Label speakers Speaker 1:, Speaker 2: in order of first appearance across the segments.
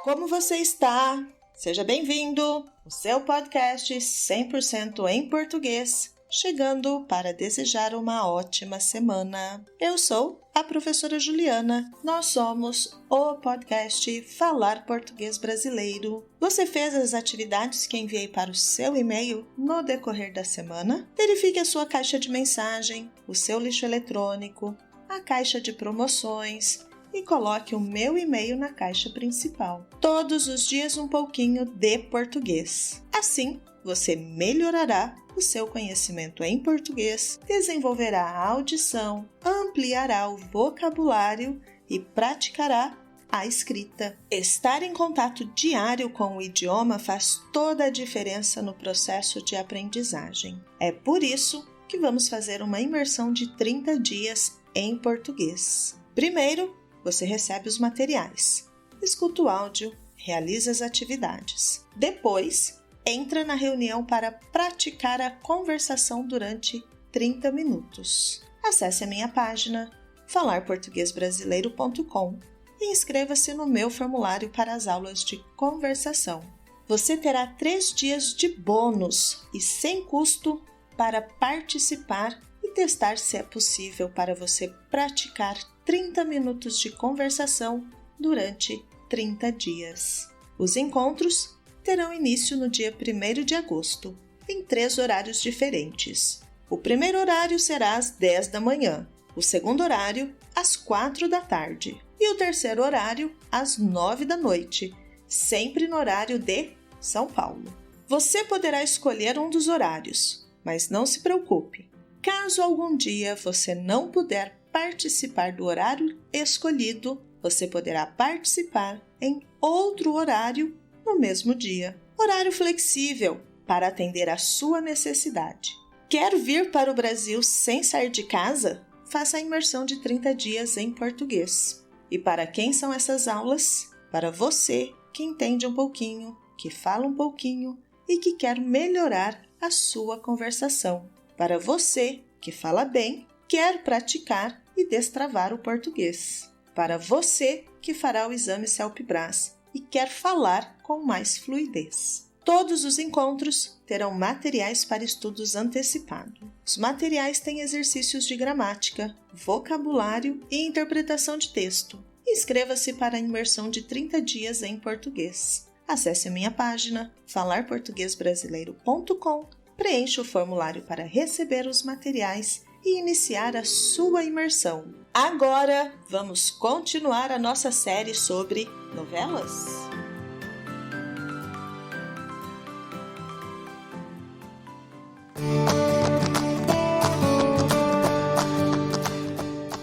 Speaker 1: Como você está? Seja bem-vindo! O seu podcast 100% em português, chegando para desejar uma ótima semana. Eu sou a professora Juliana. Nós somos o podcast Falar Português Brasileiro. Você fez as atividades que enviei para o seu e-mail no decorrer da semana? Verifique a sua caixa de mensagem, o seu lixo eletrônico, a caixa de promoções e coloque o meu e-mail na caixa principal. Todos os dias um pouquinho de português. Assim, você melhorará o seu conhecimento em português, desenvolverá a audição, ampliará o vocabulário e praticará a escrita. Estar em contato diário com o idioma faz toda a diferença no processo de aprendizagem. É por isso que vamos fazer uma imersão de 30 dias em português. Primeiro, você recebe os materiais, escuta o áudio, realiza as atividades. Depois, entra na reunião para praticar a conversação durante 30 minutos. Acesse a minha página falarportuguesbrasileiro.com e inscreva-se no meu formulário para as aulas de conversação. Você terá 3 dias de bônus e sem custo para participar e testar se é possível para você praticar 30 minutos de conversação durante 30 dias. Os encontros terão início no dia 1º de agosto, em 3 horários diferentes. O primeiro horário será às 10 da manhã, o segundo horário às 4 da tarde e o terceiro horário às 9 da noite, sempre no horário de São Paulo. Você poderá escolher um dos horários, mas não se preocupe. Caso algum dia você não puder participar do horário escolhido, você poderá participar em outro horário no mesmo dia. Horário flexível para atender à sua necessidade. Quer vir para o Brasil sem sair de casa? Faça a imersão de 30 dias em português. E para quem são essas aulas? Para você que entende um pouquinho, que fala um pouquinho e que quer melhorar a sua conversação. Para você que fala bem, quer praticar e destravar o português. Para você que fará o exame CELPE-BRAS e quer falar com mais fluidez. Todos os encontros terão materiais para estudos antecipados. Os materiais têm exercícios de gramática, vocabulário e interpretação de texto. Inscreva-se para a imersão de 30 dias em português. Acesse a minha página falarportuguesbrasileiro.com, preencha o formulário para receber os materiais e iniciar a sua imersão. Agora, vamos continuar a nossa série sobre novelas?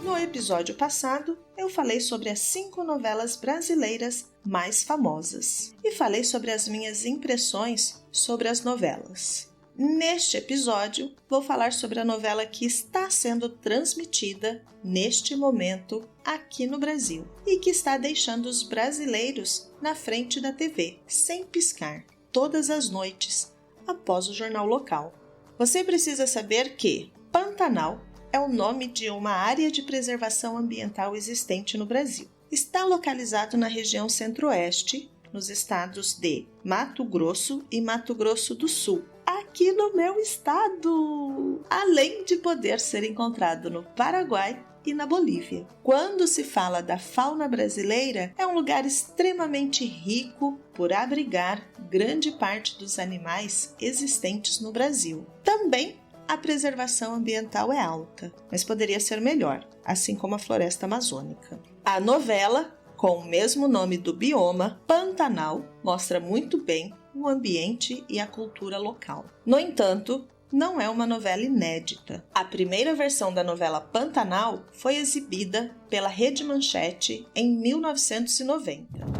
Speaker 1: No episódio passado, eu falei sobre as 5 novelas brasileiras mais famosas e falei sobre as minhas impressões sobre as novelas. Neste episódio, vou falar sobre a novela que está sendo transmitida neste momento aqui no Brasil e que está deixando os brasileiros na frente da TV, sem piscar, todas as noites, após o jornal local. Você precisa saber que Pantanal é o nome de uma área de preservação ambiental existente no Brasil. Está localizado na região centro-oeste, nos estados de Mato Grosso e Mato Grosso do Sul, aqui no meu estado, além de poder ser encontrado no Paraguai e na Bolívia. Quando se fala da fauna brasileira, é um lugar extremamente rico por abrigar grande parte dos animais existentes no Brasil. Também a preservação ambiental é alta, mas poderia ser melhor, assim como a floresta amazônica. A novela, com o mesmo nome do bioma, Pantanal, mostra muito bem o ambiente e a cultura local. No entanto, não é uma novela inédita. A primeira versão da novela Pantanal foi exibida pela Rede Manchete em 1990.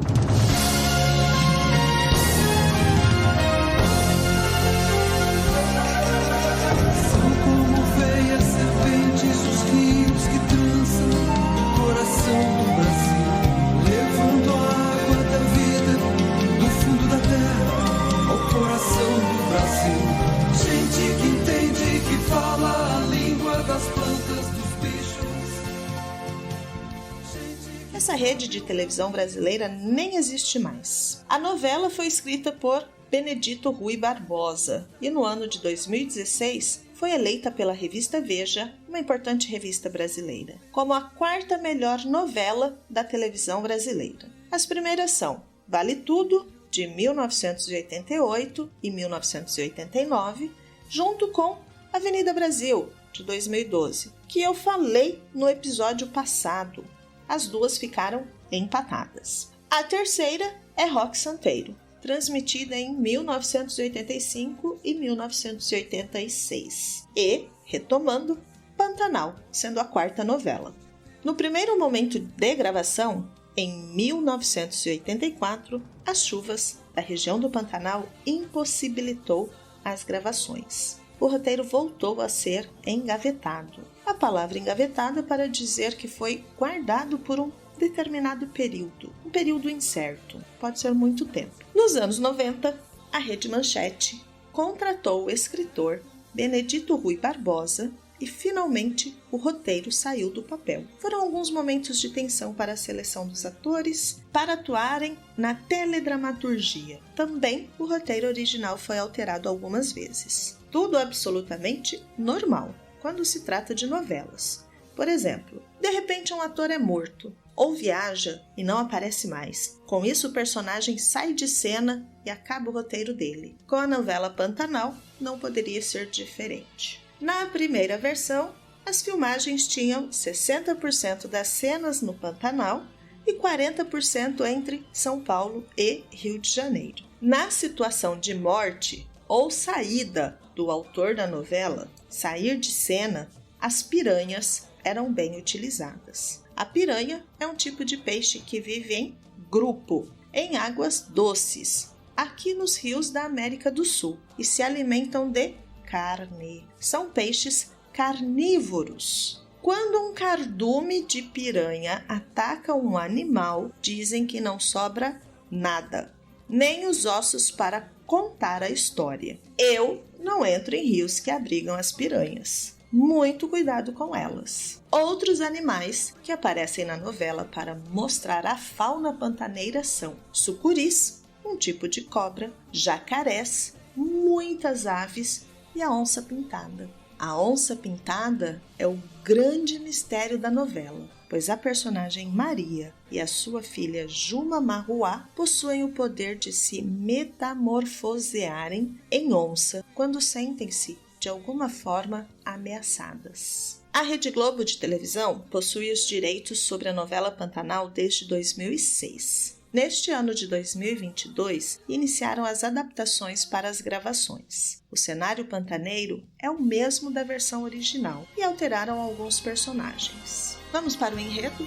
Speaker 1: Essa rede de televisão brasileira nem existe mais. A novela foi escrita por Benedito Rui Barbosa e no ano de 2016 foi eleita pela revista Veja, uma importante revista brasileira, como a 4ª melhor novela da televisão brasileira. As primeiras são Vale Tudo, de 1988 e 1989, junto com Avenida Brasil, de 2012, que eu falei no episódio passado. As duas ficaram empatadas. A terceira é Rock Santeiro, transmitida em 1985 e 1986. E, retomando, Pantanal, sendo a 4ª novela. No primeiro momento de gravação, em 1984, as chuvas da região do Pantanal impossibilitou as gravações. O roteiro voltou a ser engavetado. A palavra engavetada para dizer que foi guardado por um determinado período, um período incerto, pode ser muito tempo. Nos anos 90, a Rede Manchete contratou o escritor Benedito Rui Barbosa e finalmente o roteiro saiu do papel. Foram alguns momentos de tensão para a seleção dos atores para atuarem na teledramaturgia. Também o roteiro original foi alterado algumas vezes. Tudo absolutamente normal quando se trata de novelas. Por exemplo, de repente um ator é morto ou viaja e não aparece mais. Com isso, o personagem sai de cena e acaba o roteiro dele. Com a novela Pantanal, não poderia ser diferente. Na primeira versão, as filmagens tinham 60% das cenas no Pantanal e 40% entre São Paulo e Rio de Janeiro. Na situação de morte ou saída do autor da novela, sair de cena, as piranhas eram bem utilizadas. A piranha é um tipo de peixe que vive em grupo, em águas doces, aqui nos rios da América do Sul, e se alimentam de carne. São peixes carnívoros. Quando um cardume de piranha ataca um animal, dizem que não sobra nada, nem os ossos para contar a história. Eu não entro em rios que abrigam as piranhas. Muito cuidado com elas. Outros animais que aparecem na novela para mostrar a fauna pantaneira são sucuris, um tipo de cobra, jacarés, muitas aves e a onça pintada. A onça pintada é o grande mistério da novela, pois a personagem Maria e a sua filha Juma Marruá possuem o poder de se metamorfosearem em onça quando sentem-se de alguma forma ameaçadas. A Rede Globo de televisão possui os direitos sobre a novela Pantanal desde 2006. Neste ano de 2022, iniciaram as adaptações para as gravações. O cenário pantaneiro é o mesmo da versão original e alteraram alguns personagens. Vamos para o enredo?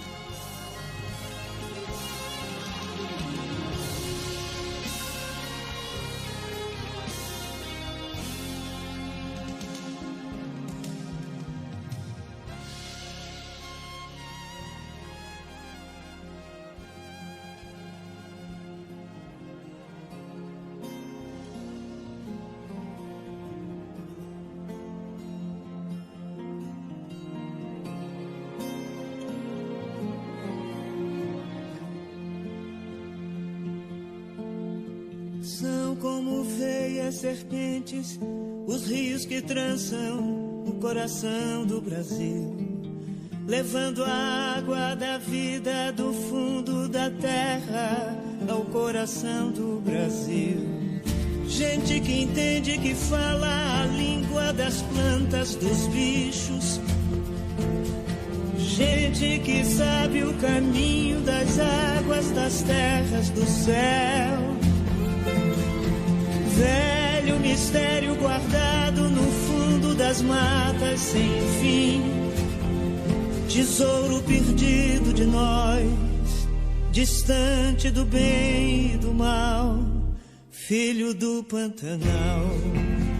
Speaker 2: São como veias serpentes os rios que trançam o coração do Brasil, levando a água da vida do fundo da terra ao coração do Brasil. Gente que entende, que fala a língua das plantas, dos bichos. Gente que sabe o caminho das águas, das terras, do céu. Velho mistério guardado no fundo das matas sem fim. Tesouro perdido de nós, distante do bem e do mal, filho do Pantanal.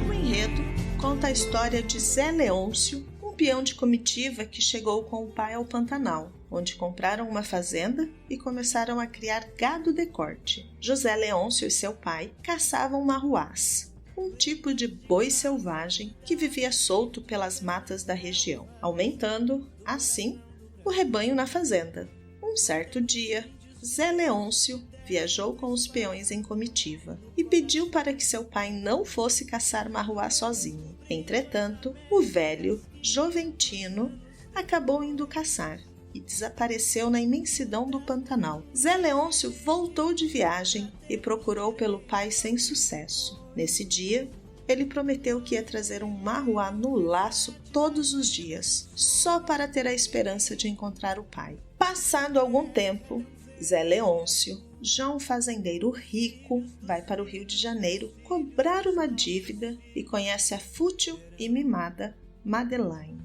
Speaker 1: O enredo conta a história de Zé Leôncio, um peão de comitiva que chegou com o pai ao Pantanal, onde compraram uma fazenda e começaram a criar gado de corte. José Leôncio e seu pai caçavam marruás, um tipo de boi selvagem que vivia solto pelas matas da região, aumentando, assim, o rebanho na fazenda. Um Um certo dia, Zé Leôncio viajou com os peões em comitiva e pediu para que seu pai não fosse caçar marruá sozinho. Entretanto, o velho Joventino acabou indo caçar e desapareceu na imensidão do Pantanal. Zé Leôncio voltou de viagem e procurou pelo pai sem sucesso. Nesse dia, ele prometeu que ia trazer um marruá no laço todos os dias, só para ter a esperança de encontrar o pai. Passado algum tempo, Zé Leôncio, já um fazendeiro rico, vai para o Rio de Janeiro cobrar uma dívida e conhece a fútil e mimada Madeleine.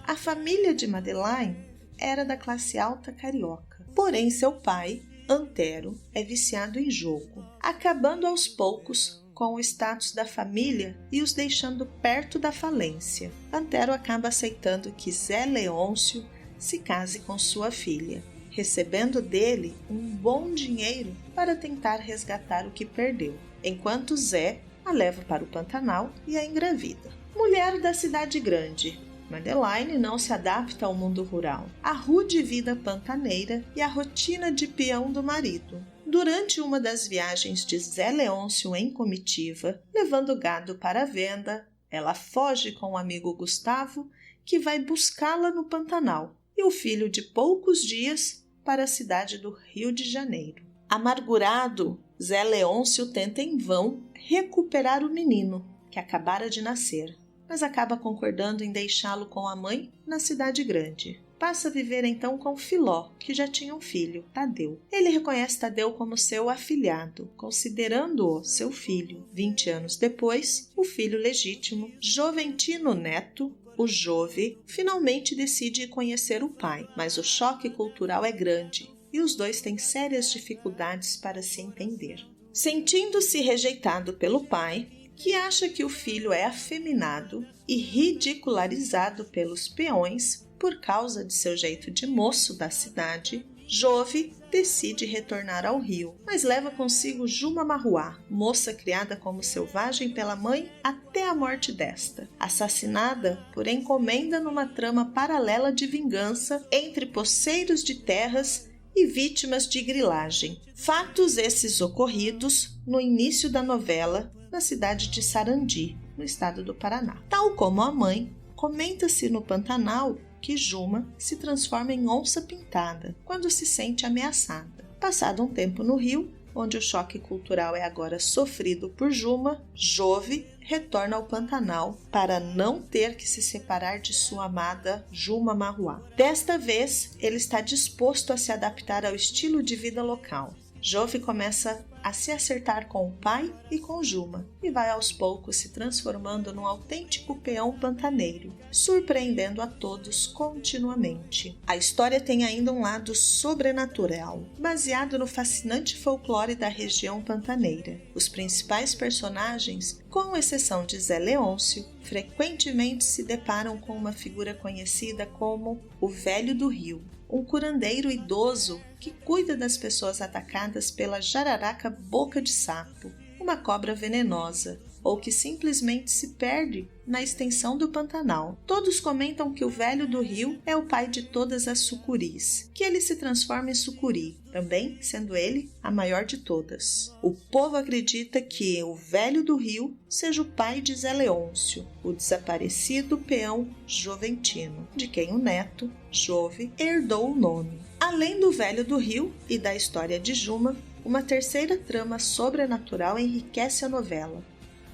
Speaker 1: A família de Madeleine era da classe alta carioca, porém seu pai, Antero, é viciado em jogo, acabando aos poucos com o status da família e os deixando perto da falência. Antero acaba aceitando que Zé Leôncio se case com sua filha, recebendo dele um bom dinheiro para tentar resgatar o que perdeu, enquanto Zé a leva para o Pantanal e a engravida. Mulher da cidade grande, Madeleine não se adapta ao mundo rural, à rude vida pantaneira e à rotina de peão do marido. Durante uma das viagens de Zé Leôncio em comitiva, levando gado para a venda, ela foge com o amigo Gustavo, que vai buscá-la no Pantanal, e o filho de poucos dias para a cidade do Rio de Janeiro. Amargurado, Zé Leôncio tenta em vão recuperar o menino, que acabara de nascer, mas acaba concordando em deixá-lo com a mãe na cidade grande. Passa a viver então com Filó, que já tinha um filho, Tadeu. Ele reconhece Tadeu como seu afilhado, considerando-o seu filho. 20 anos depois, o filho legítimo, Joventino Neto, o Jove, finalmente decide conhecer o pai, mas o choque cultural é grande e os dois têm sérias dificuldades para se entender. Sentindo-se rejeitado pelo pai, que acha que o filho é afeminado e ridicularizado pelos peões por causa de seu jeito de moço da cidade, Jove decide retornar ao Rio, mas leva consigo Juma Marruá, moça criada como selvagem pela mãe até a morte desta, assassinada por encomenda numa trama paralela de vingança entre poceiros de terras e vítimas de grilagem. Fatos esses ocorridos no início da novela, na cidade de Sarandi, no estado do Paraná. Tal como a mãe, comenta-se no Pantanal que Juma se transforma em onça pintada quando se sente ameaçada. Passado um tempo no Rio, onde o choque cultural é agora sofrido por Juma, Jove retorna ao Pantanal para não ter que se separar de sua amada Juma Marruá. Desta vez, ele está disposto a se adaptar ao estilo de vida local. Jove começa a se acertar com o pai e com Juma e vai aos poucos se transformando num autêntico peão pantaneiro, surpreendendo a todos continuamente. A história tem ainda um lado sobrenatural, baseado no fascinante folclore da região pantaneira. Os principais personagens, com exceção de Zé Leôncio, frequentemente se deparam com uma figura conhecida como o Velho do Rio, um curandeiro idoso que cuida das pessoas atacadas pela jararaca boca de sapo, uma cobra venenosa, ou que simplesmente se perde na extensão do Pantanal. Todos comentam que o Velho do Rio é o pai de todas as sucuris, que ele se transforma em sucuri, também sendo ele a maior de todas. O povo acredita que o Velho do Rio seja o pai de Zé Leôncio, o desaparecido peão Joventino, de quem o neto, Jove, herdou o nome. Além do Velho do Rio e da história de Juma, uma terceira trama sobrenatural enriquece a novela: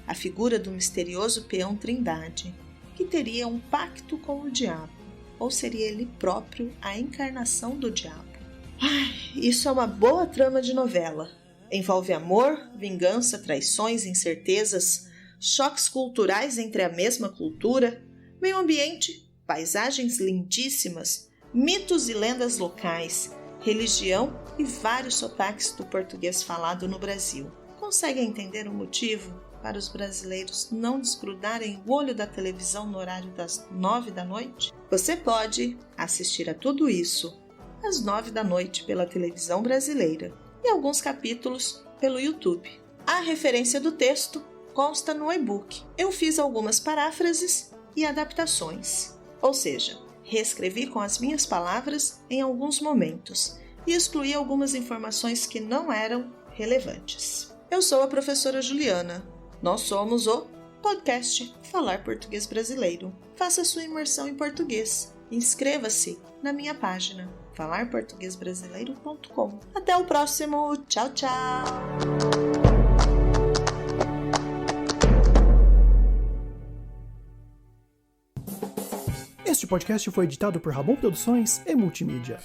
Speaker 1: a figura do misterioso peão Trindade, que teria um pacto com o diabo, ou seria ele próprio a encarnação do diabo. Isso é uma boa trama de novela. Envolve amor, vingança, traições, incertezas, choques culturais entre a mesma cultura, meio ambiente, paisagens lindíssimas, mitos e lendas locais, religião e vários sotaques do português falado no Brasil. Consegue entender o motivo para os brasileiros não desgrudarem o olho da televisão no horário das 9 da noite? Você pode assistir a tudo isso às 9 da noite pela televisão brasileira e alguns capítulos pelo YouTube. A referência do texto consta no e-book. Eu fiz algumas paráfrases e adaptações, ou seja, reescrevi com as minhas palavras em alguns momentos, e excluí algumas informações que não eram relevantes. Eu sou a professora Juliana. Nós somos o podcast Falar Português Brasileiro. Faça sua imersão em português. Inscreva-se na minha página falarportuguesbrasileiro.com. Até o próximo. Tchau, tchau!
Speaker 3: Este podcast foi editado por Rabon Produções e Multimídia.